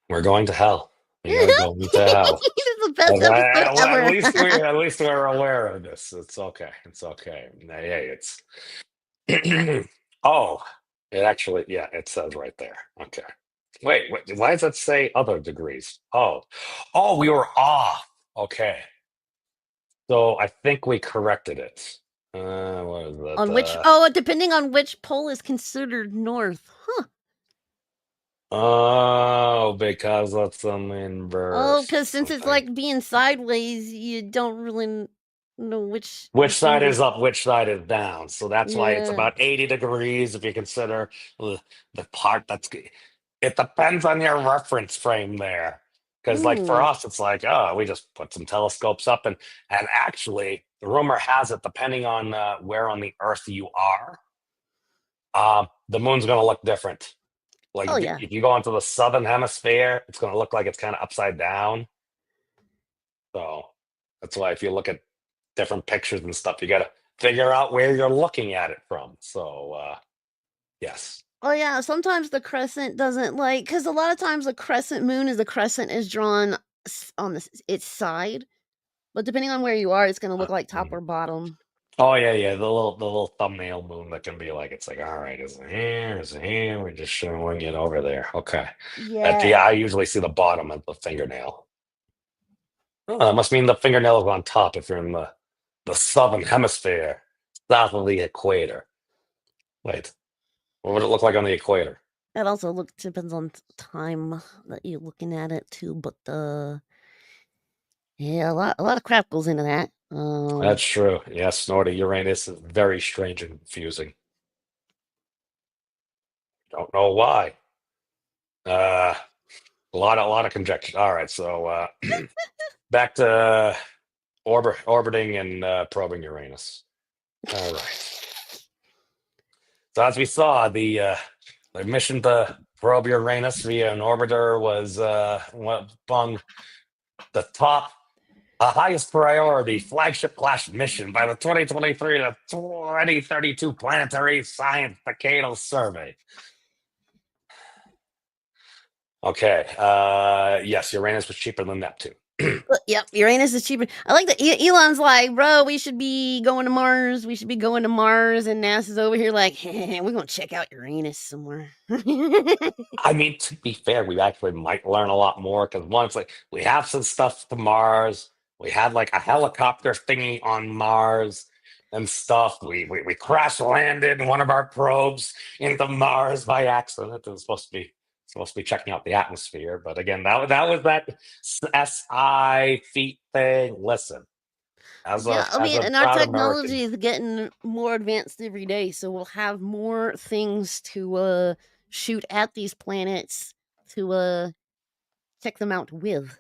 We're going to hell. We're going to hell. This is the best episode ever. At least we're aware of this. It's okay. Hey, it's. Oh, it actually, it says right there. Okay. Wait, why does it say other degrees? Oh, we were off. Okay. So I think we corrected it. What is that? On which? Depending on which pole is considered north. Huh. Oh, because it's an inverse. Oh, because since it's like being sideways, you don't really know which side way is up, which side is down. So that's why it's Yeah. about 80 degrees if you consider the part that's. It depends on your reference frame there. Because like for us, it's like, oh, we just put some telescopes up, and actually, the rumor has it, depending on where on the Earth you are, the moon's going to look different. Like Oh, yeah. if you go into the southern hemisphere, it's going to look like it's kind of upside down. So that's why if you look at different pictures and stuff, you got to figure out where you're looking at it from. So yes. Oh, yeah, sometimes the crescent doesn't because a lot of times the crescent moon is the crescent is drawn on its side, but depending on where you are, it's gonna look like top or bottom. Oh yeah. The little thumbnail moon that can be like, it's like, all right, is it here? Is it here? We're just showing it over there. Okay. Yeah. I usually see the bottom of the fingernail. Oh, that must mean the fingernail is on top if you're in the southern hemisphere, south of the equator. Wait, what would it look like on the equator? It also depends on time that you're looking at it too, but yeah, a lot of crap goes into that. That's true. Yes, Snorty, Uranus is very strange and confusing. Don't know why. A lot of conjecture. All right, so back to orbiting and probing Uranus. All right. So as we saw, the mission to probe Uranus via an orbiter was among the top, highest priority flagship class mission by the 2023 to 2032 Planetary Science Decadal Survey. Okay. Yes, Uranus was cheaper than Neptune. Yep, Uranus is cheaper. I like that Elon's like, bro, we should be going to Mars. We should be going to Mars, and NASA's over here like, hey, we're gonna check out Uranus somewhere. I mean, to be fair, we actually might learn a lot more because one, it's like we have some stuff to Mars. We had like a helicopter thingy on Mars and stuff. We crash landed one of our probes into Mars by accident. It was supposed to be checking out the atmosphere, but again, that was that SI feet thing. Listen, and our technology is getting more advanced every day, so we'll have more things to shoot at these planets to check them out with.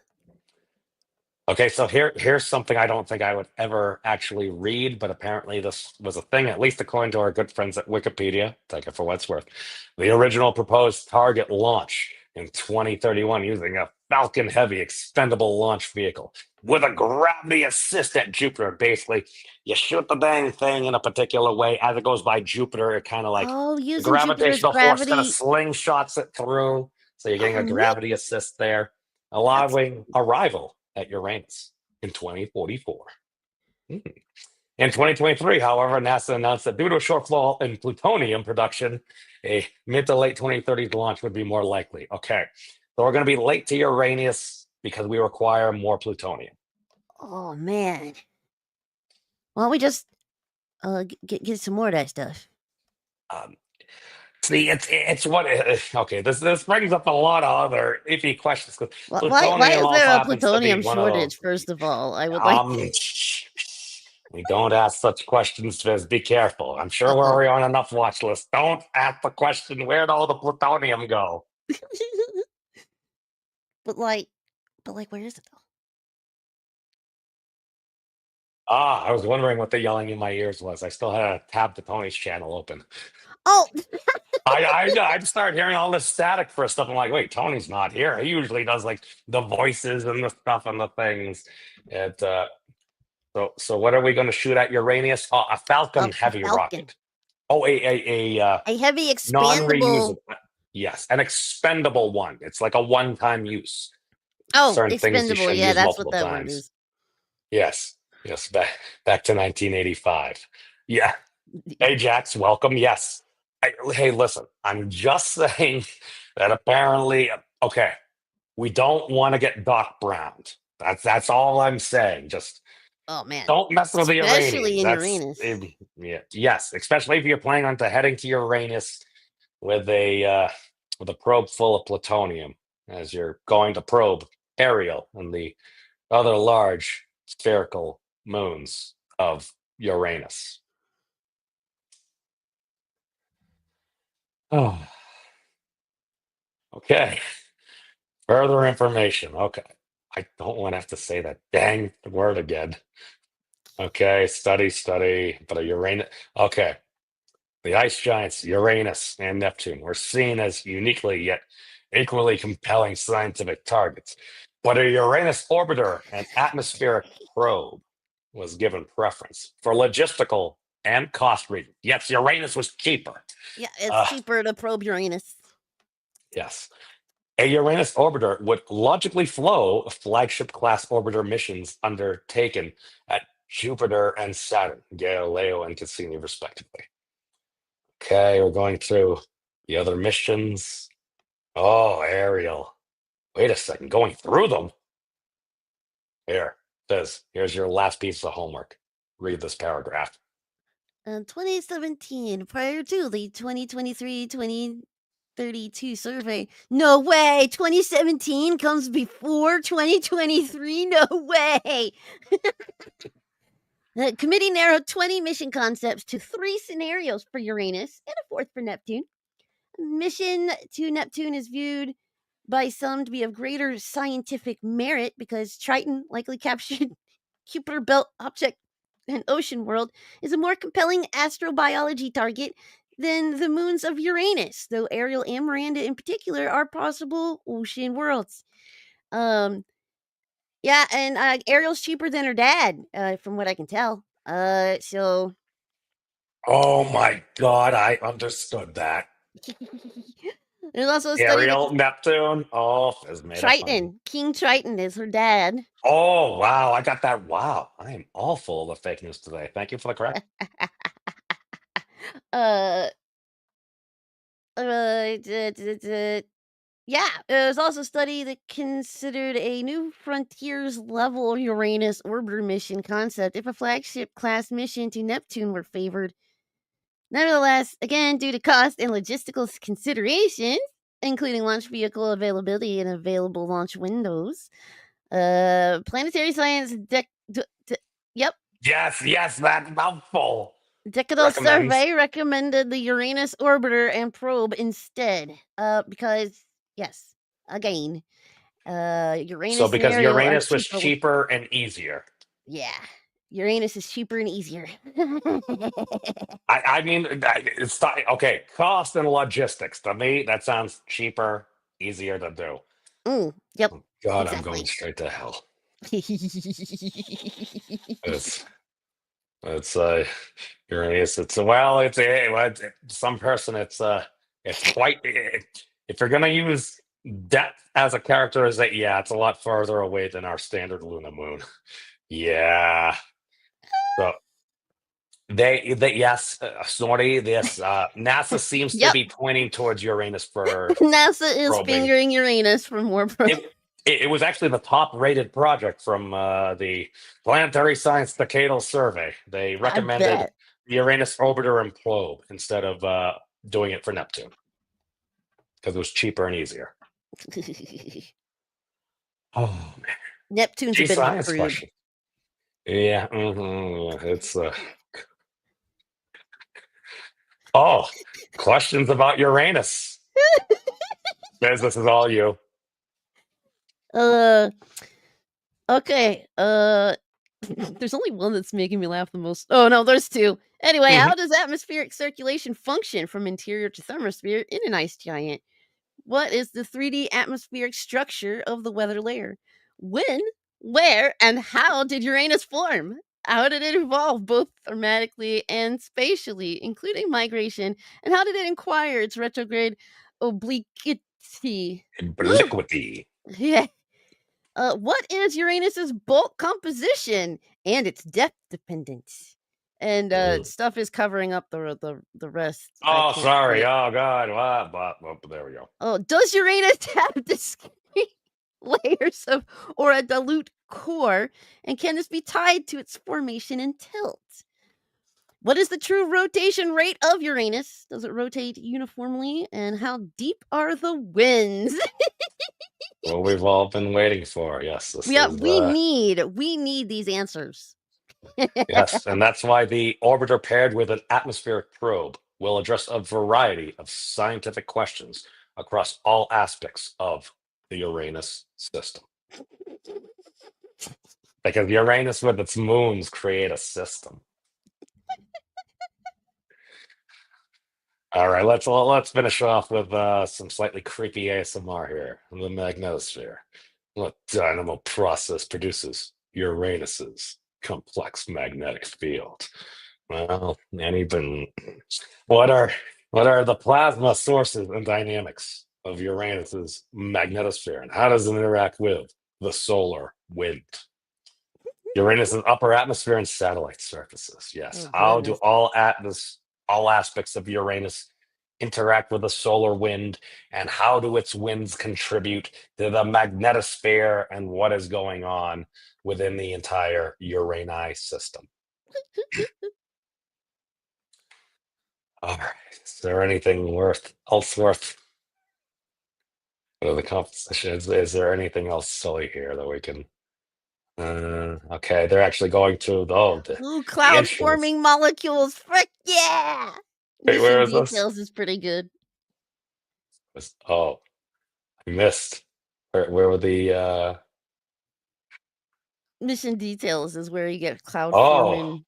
Okay, so here's something I don't think I would ever actually read, but apparently this was a thing, at least according to our good friends at Wikipedia. Take it for what it's worth. The original proposed target launch in 2031 using a Falcon Heavy expendable launch vehicle with a gravity assist at Jupiter. Basically, you shoot the dang thing in a particular way. As it goes by Jupiter, it kind of like the gravitational force kind of slingshots it through. So you're getting a gravity assist there, allowing arrival at Uranus in 2044. In 2023, however, NASA announced that due to a shortfall in plutonium production, a mid to late 2030s launch would be more likely. Okay, so we're going to be late to Uranus because we require more plutonium. Oh, man. Why don't we just get some more of that stuff? See, it's what. Okay, this brings up a lot of other iffy questions. Why is there a plutonium shortage? First of all, I would like. We don't ask such questions, Fyzz. Be careful. I'm sure we're already on enough watch list. Don't ask the question, where'd all the plutonium go? But where is it though? I was wondering what the yelling in my ears was. I still had to tab the Tony's channel open. Oh, I started hearing all this static for stuff. I'm like, wait, Tony's not here. He usually does like the voices and the stuff and the things. So what are we going to shoot at Uranus? Oh, a Falcon Heavy rocket. Oh, a heavy expendable. Yes, an expendable one. It's like a one-time use. Oh, expendable. Yeah, that's what that word is. Yes. Back to 1985. Yeah. Hey, Jax, welcome. Yes. Hey, listen. I'm just saying that apparently, okay, we don't want to get Doc Browned. That's all I'm saying. Just. Oh man! Don't mess with the Uranus. Especially in Uranus. Yes, especially if you're planning on heading to Uranus with a with a probe full of plutonium as you're going to probe Ariel and the other large spherical moons of Uranus. Oh, okay. Further information. Okay. I don't want to have to say that dang word again. Okay. Study. But a Uranus. Okay. The ice giants Uranus and Neptune were seen as uniquely yet equally compelling scientific targets. But a Uranus orbiter and atmospheric probe was given preference for logistical and cost reasons. Yes, Uranus was cheaper. Yeah, it's cheaper to probe Uranus. Yes. A Uranus orbiter would logically flow flagship class orbiter missions undertaken at Jupiter and Saturn, Galileo and Cassini, respectively. Okay, we're going through the other missions. Oh, Ariel. Wait a second, going through them? Here, Fyzz, here's your last piece of homework. Read this paragraph. 2017, prior to the 2023-2032 survey. No way! 2017 comes before 2023? No way! The committee narrowed 20 mission concepts to 3 scenarios for Uranus and a 4th for Neptune. Mission to Neptune is viewed by some to be of greater scientific merit because Triton likely captured Kuiper Belt object and ocean world is a more compelling astrobiology target than the moons of Uranus, though Ariel and Miranda in particular are possible ocean worlds. Yeah, and Ariel's cheaper than her dad, from what I can tell. So. Oh my God, I understood that. There's also a study Ariel, Neptune. Oh, Fyzz made Triton. King Triton is her dad. Oh, wow. I got that. Wow. I am all full of fake news today. Thank you for the correct. Yeah, there's also a study that considered a new frontiers level Uranus orbiter mission concept if a flagship class mission to Neptune were favored. Nevertheless, again, due to cost and logistical considerations, including launch vehicle availability and available launch windows, Planetary Science yep. Yes, that mouthful. Decadal Survey recommended the Uranus orbiter and probe instead, because yes, again, Uranus. So because Uranus was cheaper and easier. Yeah, Uranus is cheaper and easier. I mean, it's okay. Cost and logistics to me, that sounds cheaper, easier to do. Yep. Oh, God, exactly. I'm going straight to hell. It's Uranus. It's some person. It's quite. If you're gonna use depth as a characterization, yeah, it's a lot farther away than our standard Luna Moon. Yeah. So yes, Snorty. This NASA seems to be pointing towards Uranus for NASA is fingering Uranus for more. It was actually the top-rated project from the Planetary Science Decadal Survey. They recommended the Uranus orbiter and probe instead of doing it for Neptune because it was cheaper and easier. Oh man, Neptune's a bit of a prude. Question. Yeah, it's. Oh, questions about Uranus. This is all you. Okay. There's only one that's making me laugh the most. Oh no, there's 2. Anyway, how does atmospheric circulation function from interior to thermosphere in an ice giant? What is the 3D atmospheric structure of the weather layer? When, where, and how did Uranus form? How did it evolve both thermatically and spatially, including migration? And how did it acquire its retrograde obliquity? Yeah. What is Uranus's bulk composition and its depth dependence? And stuff is covering up the rest. Oh, sorry. Oh God. Well, there we go. Oh, does Uranus have discrete layers or a dilute core? And can this be tied to its formation and tilt? What is the true rotation rate of Uranus? Does it rotate uniformly? And how deep are the winds? What we've all been waiting for. Yes, this Yeah, is we need these answers. yes, and that's why the orbiter paired with an atmospheric probe will address a variety of scientific questions across all aspects of the Uranus system. Because Uranus with its moons create a system. All right, let's finish off with some slightly creepy ASMR here. The magnetosphere. What dynamo process produces Uranus's complex magnetic field? Well, what are the plasma sources and dynamics of Uranus's magnetosphere, and how does it interact with the solar wind? Uranus's upper atmosphere and satellite surfaces. Yes. Oh, How do goodness. all aspects of Uranus interact with the solar wind, and how do its winds contribute to the magnetosphere, and what is going on within the entire Urani system? All right. Is there anything else worth the composition? Is there anything else silly here that we can? Okay, they're actually going to the Ooh, the cloud instruments. forming molecules. Frick yeah! Wait, where Mission is this? details is pretty good. Oh, I missed. Where were the? Mission details is where you get cloud Oh, forming.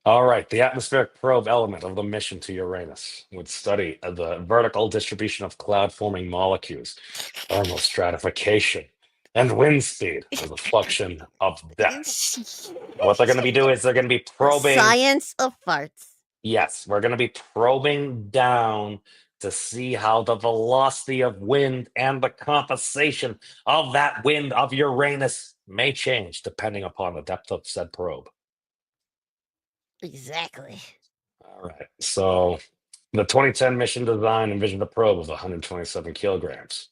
all right. The atmospheric probe element of the mission to Uranus would study the vertical distribution of cloud-forming molecules, thermal stratification, and wind speed as a function of depth. And what they're going to be doing is they're going to be The probing. science of farts. Yes, we're going to be probing down to see how the velocity of wind and the compensation of that wind of Uranus may change depending upon the depth of said probe. Exactly. All right. So the 2010 mission design envisioned a probe of 127 kilograms.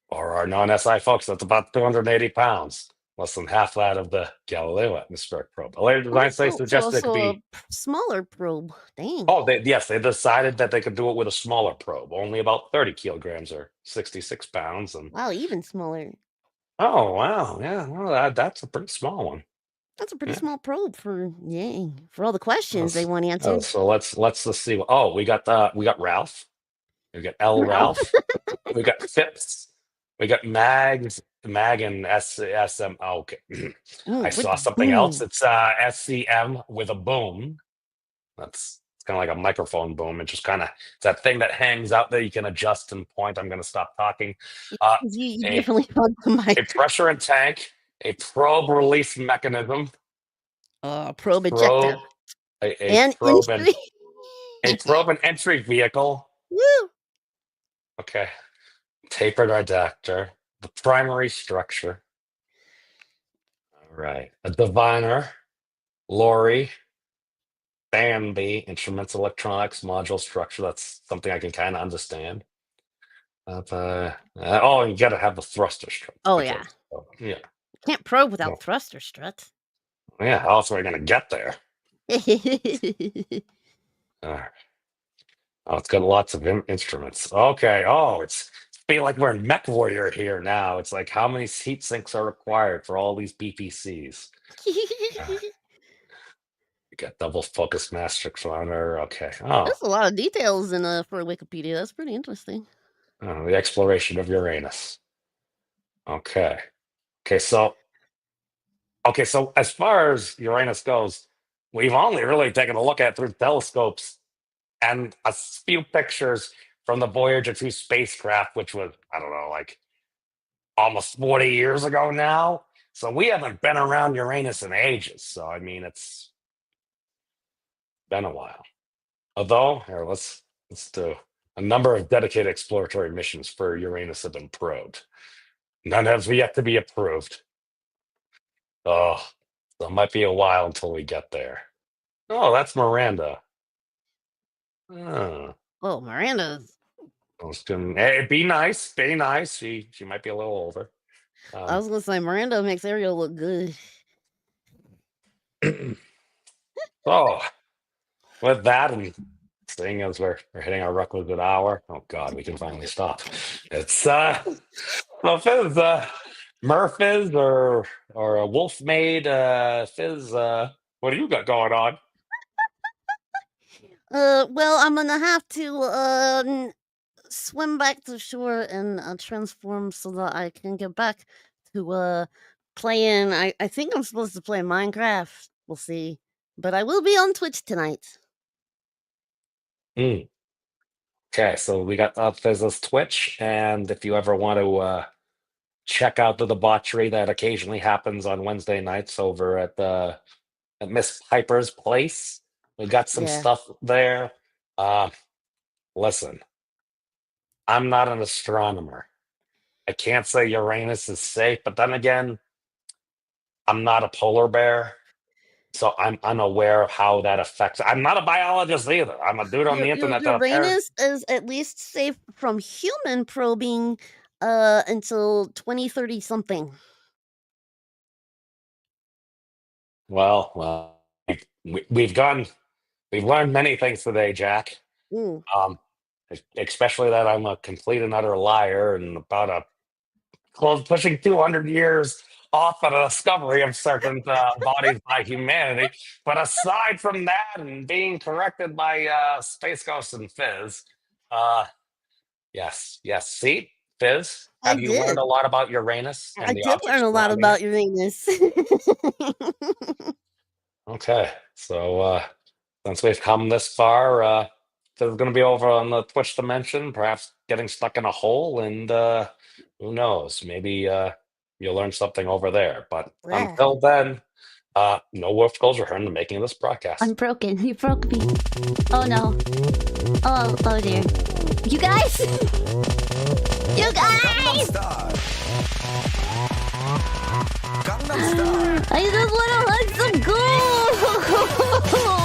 Or our non-SI folks, that's about 280 pounds, less than half that of the Galileo atmospheric probe. A later design study suggested it could be. Smaller probe. Dang. Oh, they decided that they could do it with a smaller probe, only about 30 kilograms or 66 pounds. And Wow, even smaller. oh, wow, yeah, well, that's a pretty small one. That's a pretty Yeah. small probe for all the questions they want answered. So let's see. Oh, we got Ralph, we got L. Ralph, we got Phipps, we got Mag and SM. Oh, okay, I saw something else. It's SCM with a boom. That's kind of like a microphone boom. It's just kind of it's that thing that hangs out there. You can adjust and point. I'm going to stop talking. You A, definitely want the mic. a pressure and tank, a probe release mechanism, probe ejector, a probe and entry vehicle. Woo! Okay, tapered adapter, the primary structure. All right, a diviner, Lori. Bambi, instruments, electronics, module structure. That's something I can kind of understand. Oh, you got to have the thruster strut. Oh, yeah. Yeah. Can't probe without thruster struts. Yeah, how else are we going to get there? All right. Oh, it's got lots of instruments. Okay. Oh, it's feel like we're in Mech Warrior here now. It's like how many heat sinks are required for all these BPCs? We got double focus master spawner. Okay. Oh, there's a lot of details in for Wikipedia. That's pretty interesting. The exploration of Uranus. Okay. So as far as Uranus goes, we've only really taken a look at it through telescopes and a few pictures from the Voyager 2 spacecraft, which was, I don't know, like almost 40 years ago now. So we haven't been around Uranus in ages. So, I mean, it's been a while. Although, here, let's do a number of dedicated exploratory missions for Uranus have been probed. None have yet to be approved. Oh, so it might be a while until we get there. Oh, that's Miranda. Oh, Miranda's. Hey, be nice. Be nice. She might be a little older. I was gonna say Miranda makes Ariel look good. Oh, with that, and seeing as we're hitting our requisite hour, oh God, we can finally stop. It's well, Fizz, Merfizz or a Wolf Maid, Fizz. What do you got going on? Well, I'm gonna have to swim back to shore and transform so that I can get back to playing. I think I'm supposed to play Minecraft. We'll see, but I will be on Twitch tonight. Okay, so we got Fizz's Twitch, and if you ever want to check out the debauchery that occasionally happens on Wednesday nights over at Miss Piper's place, we got some Yeah. stuff there. Listen, I'm not an astronomer. I can't say Uranus is safe, but then again, I'm not a polar bear, so I'm unaware of how that affects. I'm not a biologist either. I'm a dude on the internet that apparently. Uranus is at least safe from human probing until 2030 something. Well, we've learned many things today, Jack. Ooh. Especially that I'm a complete and utter liar and about a close pushing 200 years off of the discovery of certain bodies by humanity. But aside from that, and being corrected by Space Ghost and Fizz, yes. See, Fizz, have you learned a lot about Uranus? And I did learn a lot about Uranus. Okay, so since we've come this far, Fizz is going to be over on the Twitch dimension, perhaps getting stuck in a hole, and who knows, maybe you'll learn something over there. But until then, no wolf goals return to making this broadcast. I'm broken. You broke me. Oh no. Oh dear. You guys! You guys! I just want to hug some gold!